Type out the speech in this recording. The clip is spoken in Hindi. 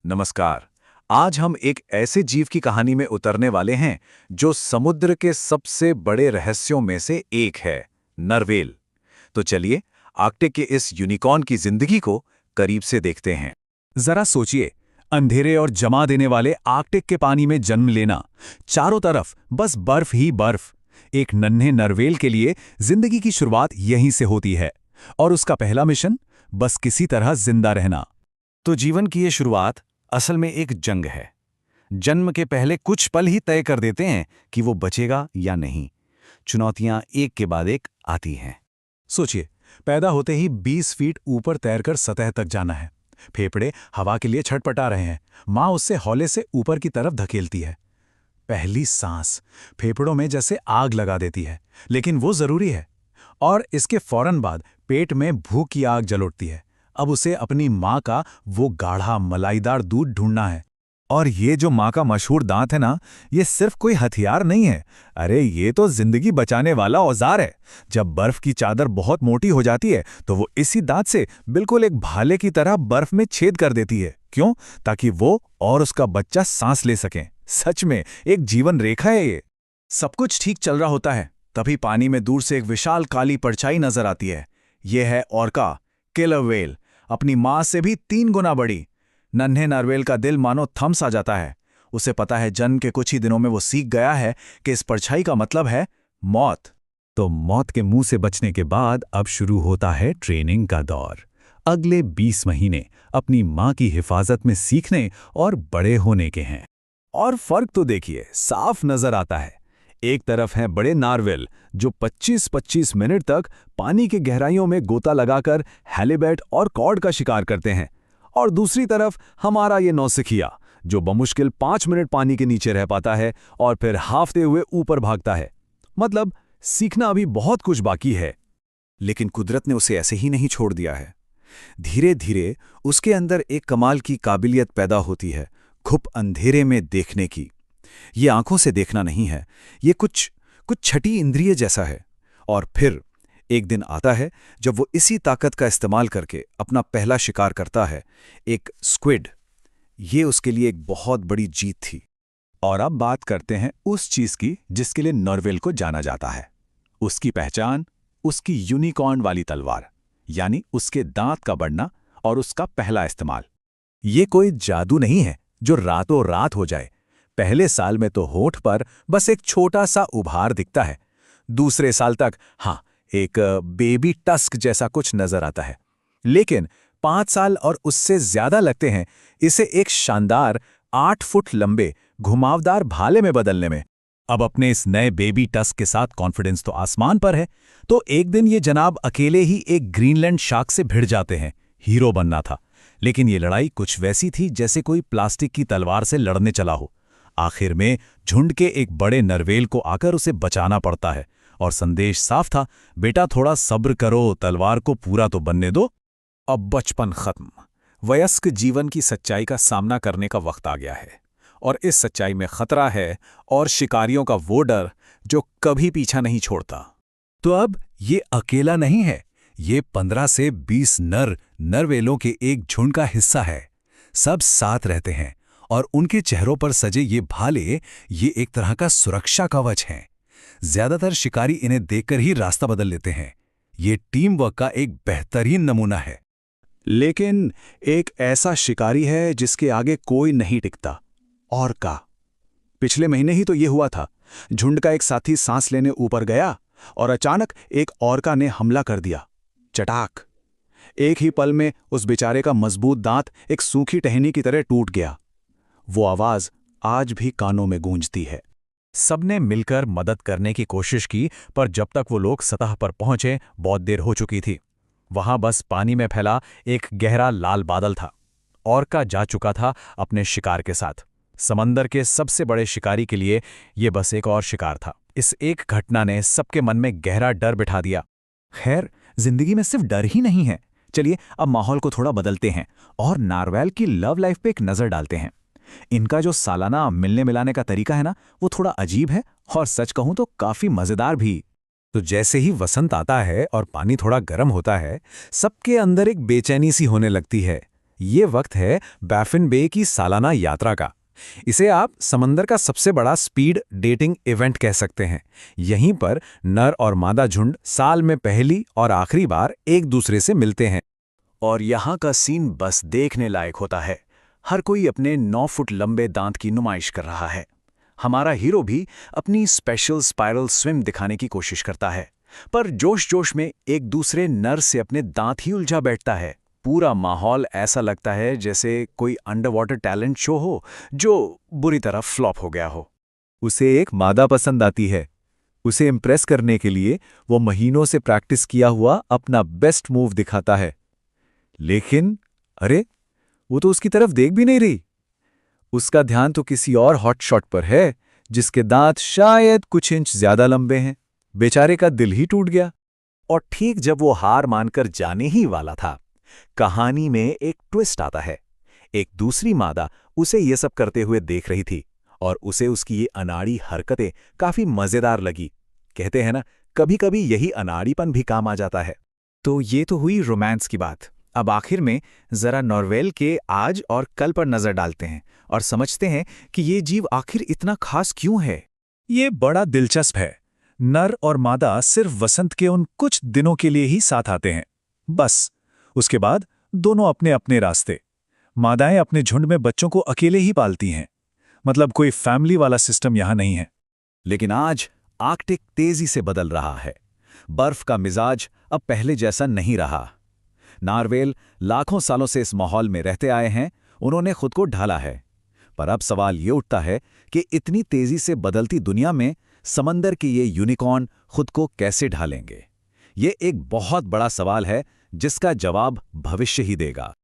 नमस्कार। आज हम एक ऐसे जीव की कहानी में उतरने वाले हैं जो समुद्र के सबसे बड़े रहस्यों में से एक है, नरवेल। तो चलिए आर्कटिक के इस यूनिकॉर्न की जिंदगी को करीब से देखते हैं। जरा सोचिए, अंधेरे और जमा देने वाले आर्कटिक के पानी में जन्म लेना, चारों तरफ बस बर्फ ही बर्फ। एक नन्हे नरवेल के लिए जिंदगी की शुरुआत यहीं से होती है, और उसका पहला मिशन बस किसी तरह जिंदा रहना। तो जीवन की ये शुरुआत असल में एक जंग है। जन्म के पहले कुछ पल ही तय कर देते हैं कि वो बचेगा या नहीं। चुनौतियां एक के बाद एक आती हैं। सोचिए, पैदा होते ही 20 फीट ऊपर तैरकर सतह तक जाना है। फेफड़े हवा के लिए छटपटा रहे हैं। माँ उससे हौले से ऊपर की तरफ धकेलती है। पहली सांस फेफड़ों में जैसे आग लगा देती है, लेकिन वो जरूरी है। और इसके फौरन बाद पेट में भूख की आग जल उठती है। अब उसे अपनी माँ का वो गाढ़ा मलाईदार दूध ढूंढना है। और ये जो माँ का मशहूर दांत है ना, ये सिर्फ कोई हथियार नहीं है। अरे ये तो जिंदगी बचाने वाला औजार है। जब बर्फ की चादर बहुत मोटी हो जाती है तो वो इसी दांत से बिल्कुल एक भाले की तरह बर्फ में छेद कर देती है। क्यों? ताकि वो और उसका बच्चा सांस ले सकें। सच में एक जीवन रेखा है ये। सब कुछ ठीक चल रहा होता है, तभी पानी में दूर से एक विशाल काली परछाई नजर आती है। यह है ऑर्का, किलर व्हेल, अपनी मां से भी 3 गुना बड़ी। नन्हे नरवेल का दिल मानो थम सा जाता है। उसे पता है जन्म के कुछ ही दिनों में वो सीख गया है कि इस परछाई का मतलब है मौत। तो मौत के मुंह से बचने के बाद अब शुरू होता है ट्रेनिंग का दौर। अगले 20 महीने अपनी मां की हिफाजत में सीखने और बड़े होने के हैं। और फर्क तो देखिए, साफ नजर आता है। एक तरफ हैं बड़े नारवेल जो 25-25 मिनट तक पानी के गहराइयों में गोता लगाकर हैलीबैट और कॉड का शिकार करते हैं, और दूसरी तरफ हमारा ये नौसिखिया जो बमुश्किल 5 मिनट पानी के नीचे रह पाता है और फिर हाफते हुए ऊपर भागता है। मतलब सीखना अभी बहुत कुछ बाकी है। लेकिन कुदरत ने उसे ऐसे ही नहीं छोड़ दिया है। धीरे धीरे उसके अंदर एक कमाल की काबिलियत पैदा होती है, घुप अंधेरे में देखने की। ये आंखों से देखना नहीं है, ये कुछ छठी इंद्रिय जैसा है। और फिर एक दिन आता है जब वो इसी ताकत का इस्तेमाल करके अपना पहला शिकार करता है, एक स्क्विड। ये उसके लिए एक बहुत बड़ी जीत थी। और अब बात करते हैं उस चीज की जिसके लिए नरवेल को जाना जाता है। उसकी पहचान, उसकी यूनिकॉर्न वाली तलवार, यानी उसके दांत का बढ़ना और उसका पहला इस्तेमाल। ये कोई जादू नहीं है जो रातों रात हो जाए। पहले साल में तो होठ पर बस एक छोटा सा उभार दिखता है। दूसरे साल तक एक बेबी टस्क जैसा कुछ नजर आता है। लेकिन 5 साल और उससे ज्यादा लगते हैं इसे एक शानदार 8 फुट लंबे घुमावदार भाले में बदलने में। अब अपने इस नए बेबी टस्क के साथ कॉन्फिडेंस तो आसमान पर है। तो एक दिन ये जनाब अकेले ही एक ग्रीनलैंड शार्क से भिड़ जाते हैं। हीरो बनना था, लेकिन ये लड़ाई कुछ वैसी थी जैसे कोई प्लास्टिक की तलवार से लड़ने चला हो। आखिर में झुंड के एक बड़े नरवेल को आकर उसे बचाना पड़ता है, और संदेश साफ था, बेटा थोड़ा सब्र करो, तलवार को पूरा तो बनने दो। अब बचपन खत्म, वयस्क जीवन की सच्चाई का सामना करने का वक्त आ गया है। और इस सच्चाई में खतरा है और शिकारियों का वो डर जो कभी पीछा नहीं छोड़ता। तो अब ये अकेला नहीं है, ये 15 से 20 नरवेलों के एक झुंड का हिस्सा है। सब साथ रहते हैं और उनके चेहरों पर सजे ये भाले ये एक तरह का सुरक्षा कवच हैं। ज्यादातर शिकारी इन्हें देखकर ही रास्ता बदल लेते हैं। ये टीम वर्क का एक बेहतरीन नमूना है। लेकिन एक ऐसा शिकारी है जिसके आगे कोई नहीं टिकता, ऑर्का। पिछले महीने ही तो ये हुआ था। झुंड का एक साथी सांस लेने ऊपर गया और अचानक एक ऑर्का ने हमला कर दिया। चटाक! एक ही पल में उस बेचारे का मजबूत दांत एक सूखी टहनी की तरह टूट गया। वो आवाज आज भी कानों में गूंजती है। सबने मिलकर मदद करने की कोशिश की, पर जब तक वो लोग सतह पर पहुंचे बहुत देर हो चुकी थी। वहां बस पानी में फैला एक गहरा लाल बादल था। ऑर्का जा चुका था अपने शिकार के साथ। समंदर के सबसे बड़े शिकारी के लिए ये बस एक और शिकार था। इस एक घटना ने सबके मन में गहरा डर बिठा दिया। खैर, जिंदगी में सिर्फ डर ही नहीं है। चलिए अब माहौल को थोड़ा बदलते हैं और नारवेल की लव लाइफ पे एक नजर डालते हैं। इनका जो सालाना मिलने मिलाने का तरीका है ना, वो थोड़ा अजीब है और सच कहूं तो काफी मजेदार भी। तो जैसे ही वसंत आता है और पानी थोड़ा गर्म होता है, सबके अंदर एक बेचैनी सी होने लगती है। ये वक्त है बैफिन बे की सालाना यात्रा का। इसे आप समंदर का सबसे बड़ा स्पीड डेटिंग इवेंट कह सकते हैं। यहीं पर नर और मादा झुंड साल में पहली और आखिरी बार एक दूसरे से मिलते हैं। और यहाँ का सीन बस देखने लायक होता है। हर कोई अपने 9 फुट लंबे दांत की नुमाइश कर रहा है। हमारा हीरो भी अपनी स्पेशल स्पाइरल स्विम दिखाने की कोशिश करता है, पर जोश में एक दूसरे नर से अपने दांत ही उलझा बैठता है। पूरा माहौल ऐसा लगता है जैसे कोई अंडर वाटर टैलेंट शो हो जो बुरी तरह फ्लॉप हो गया हो। उसे एक मादा पसंद आती है। उसे इम्प्रेस करने के लिए वो महीनों से प्रैक्टिस किया हुआ अपना बेस्ट मूव दिखाता है। लेकिन अरे, वो तो उसकी तरफ देख भी नहीं रही। उसका ध्यान तो किसी और हॉट शॉट पर है, जिसके दांत शायद कुछ इंच ज्यादा लंबे हैं। बेचारे का दिल ही टूट गया। और ठीक जब वो हार मानकर जाने ही वाला था, कहानी में एक ट्विस्ट आता है। एक दूसरी मादा उसे ये सब करते हुए देख रही थी और उसे उसकी ये अनाड़ी हरकतें काफी मजेदार लगी। कहते हैं ना, कभी-कभी यही अनाड़ीपन भी काम आ जाता है। तो ये तो हुई रोमांस की बात। अब आखिर में जरा नॉर्वेल के आज और कल पर नजर डालते हैं और समझते हैं कि ये जीव आखिर इतना खास क्यों है। ये बड़ा दिलचस्प है। नर और मादा सिर्फ वसंत के उन कुछ दिनों के लिए ही साथ आते हैं, बस। उसके बाद दोनों अपने अपने रास्ते। मादाएं अपने झुंड में बच्चों को अकेले ही पालती हैं, मतलब कोई फैमिली वाला सिस्टम यहां नहीं है। लेकिन आज आर्कटिक तेजी से बदल रहा है। बर्फ का मिजाज अब पहले जैसा नहीं रहा। नॉर्वेल लाखों सालों से इस माहौल में रहते आए हैं, उन्होंने खुद को ढाला है। पर अब सवाल ये उठता है कि इतनी तेजी से बदलती दुनिया में समंदर के ये यूनिकॉर्न खुद को कैसे ढालेंगे? ये एक बहुत बड़ा सवाल है जिसका जवाब भविष्य ही देगा।